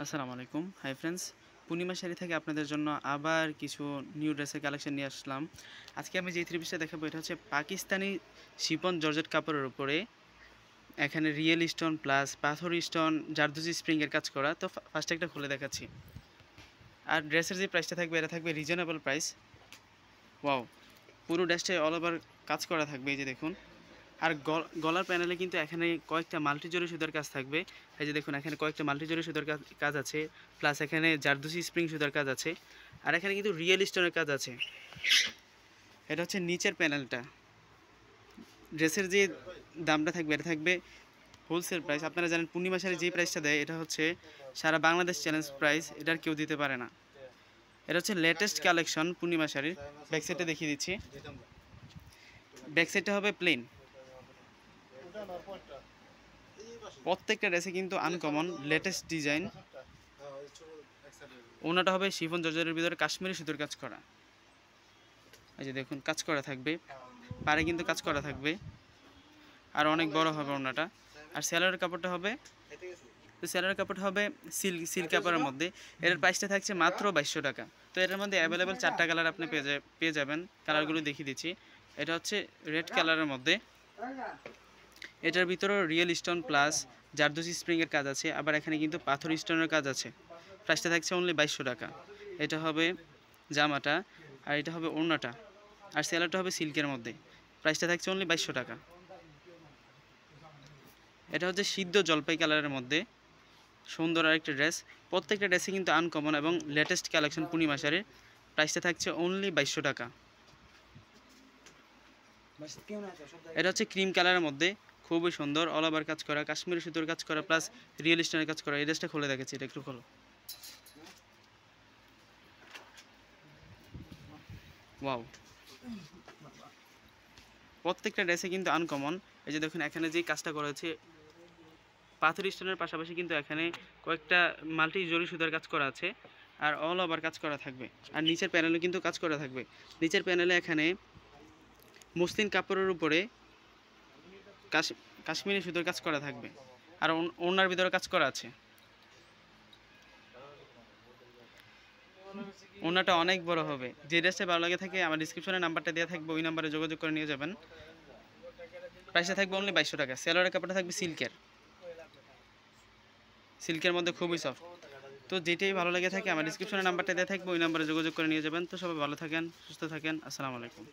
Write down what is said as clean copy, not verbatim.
আসসালামু আলাইকুম। Hi friends, পূর্ণিমা শাড়ি থেকে আপনাদের জন্য আবার কিছু নিউ ড্রেসের কালেকশন নিয়ে আসলাম। আজকে আমি যে থ্রি পিসটা দেখাবো এটা হচ্ছে পাকিস্তানি শিফন জর্জেট কাপড়ের উপরে এখানে রিয়েল স্টোন প্লাস পাথর স্টোন জারদুজি স্প্রিংয়ের কাজ করা। তো ফার্স্ট একটা খুলে দেখাচ্ছি। আর ড্রেসের যে প্রাইসটা থাকবে এটা থাকবে রিজনেবল প্রাইস। ওয়াও, পুরো ড্রেসটাই অল ওভার কাজ করা থাকবে, এই যে দেখুন। আর গলার প্যানেলে কিন্তু এখানে কয়েকটা মাল্টি জরি সুতার কাজ থাকবে। এই যে দেখুন, এখানে কয়েকটা মাল্টি জরি সুতার কাজ আছে, প্লাস এখানে জারদুসি স্প্রিং সুতার কাজ আছে, আর এখানে কিন্তু রিয়েল স্টোনের কাজ আছে। এটা হচ্ছে নিচের প্যানেলটা। ড্রেসের যে দামটা থাকবে এটা থাকবে হোলসেল প্রাইস। আপনারা জানেন পূর্ণিমা শাড়ি যেই প্রাইসটা দেয় এটা হচ্ছে সারা বাংলাদেশ চ্যালেঞ্জ প্রাইস, এটার কেউ দিতে পারে না। এটা হচ্ছে লেটেস্ট কালেকশন পূর্ণিমা শাড়ির। ব্যাক সাইডটা দেখিয়ে দিচ্ছি। ব্যাক সাইডটা হবে প্লেন। প্রত্যেকটা ড্রেসে কিন্তু আনকমন লেটেস্ট ডিজাইন। ওনাটা হবে শিফন জর্জেটের ভিতরে কাশ্মীরি সুতোর কাজ করা। এই যে দেখুন, কাজ করা থাকবে, পাড়ে কিন্তু কাজ করা থাকবে, আর অনেক বড় হবে ওনাটা। আর সেলারের কাপড়টা হবে, তো সেলারের কাপড়টা হবে সিল্ক কাপড়ের মধ্যে। এর প্রাইসটা থাকছে মাত্র 2200 টাকা। তো এটার মধ্যে অ্যাভেলেবেল 4টা কালার আপনি পেয়ে যাবেন। কালারগুলো দেখিয়ে দিচ্ছি। এটা হচ্ছে রেড কালারের মধ্যে। এটার ভিতরে রিয়েল স্টোন প্লাস জারদুসি স্প্রিংয়ের কাজ আছে, আবার এখানে কিন্তু পাথর স্টোনের কাজ আছে। প্রাইসটা থাকছে অনলি 2200 টাকা। এটা হবে জামাটা, আর এটা হবে ওড়নাটা, আর সেলারটা হবে সিল্কের মধ্যে। প্রাইসটা থাকছে অনলি 2200 টাকা। এটা হচ্ছে সিদ্ধ জলপাই কালারের মধ্যে সুন্দর আরেকটা ড্রেস। প্রত্যেকটা ড্রেসে কিন্তু আনকমন এবং লেটেস্ট কালেকশন পূর্ণিমা শাড়ির। প্রাইসটা থাকছে অনলি 2200 টাকা। এটা হচ্ছে ক্রিম কালারের মধ্যে, খুবই সুন্দর, অল ওভার কাজ করা, কাশ্মীরি সুতোর কাজ করা, প্লাস রিয়েল স্টোনের কাজ করা। এই ড্রেসটা খুলে দেখাচ্ছি, এটা একটু খোলো। ওয়াও, প্রত্যেকটা ড্রেসে কিন্তু আনকমন। এই যে দেখুন, এখানে যে কাজটা করা হয়েছে পাথর স্টোনের পাশাপাশি কিন্তু এখানে কয়েকটা মাল্টি জরি সুতার কাজ করা আছে, আর অল ওভার কাজ করা থাকবে। আর নিচের প্যানেলে কিন্তু কাজ করা থাকবে। নিচের প্যানেলে এখানে মসলিন কাপড়ের উপরে কাশ্মীরি সুতোর কাজ করা থাকবে, আর ওড়নার ভিতরে কাজ করা আছে। ওড়নাটা অনেক বড় হবে। যে ড্রেসটা ভালো লাগে থাকে আমার ডিসক্রিপশনে নাম্বারটা দেওয়া থাকবে, ওই নাম্বারে যোগাযোগ করে নিয়ে যাবেন। প্রাইসটা থাকবে অনলি 2200 টাকা। সেলোয়ারের কাপড়টা থাকবে সিল্কের মধ্যে, খুবই সফট। তো যেটাই ভালো লাগে থাকে আমার ডিসক্রিপশনে নাম্বারটা দেওয়া থাকবে, ওই নাম্বারে যোগাযোগ করে নিয়ে যাবেন। তো সবাই ভালো থাকেন, সুস্থ থাকেন। আসসালামু আলাইকুম।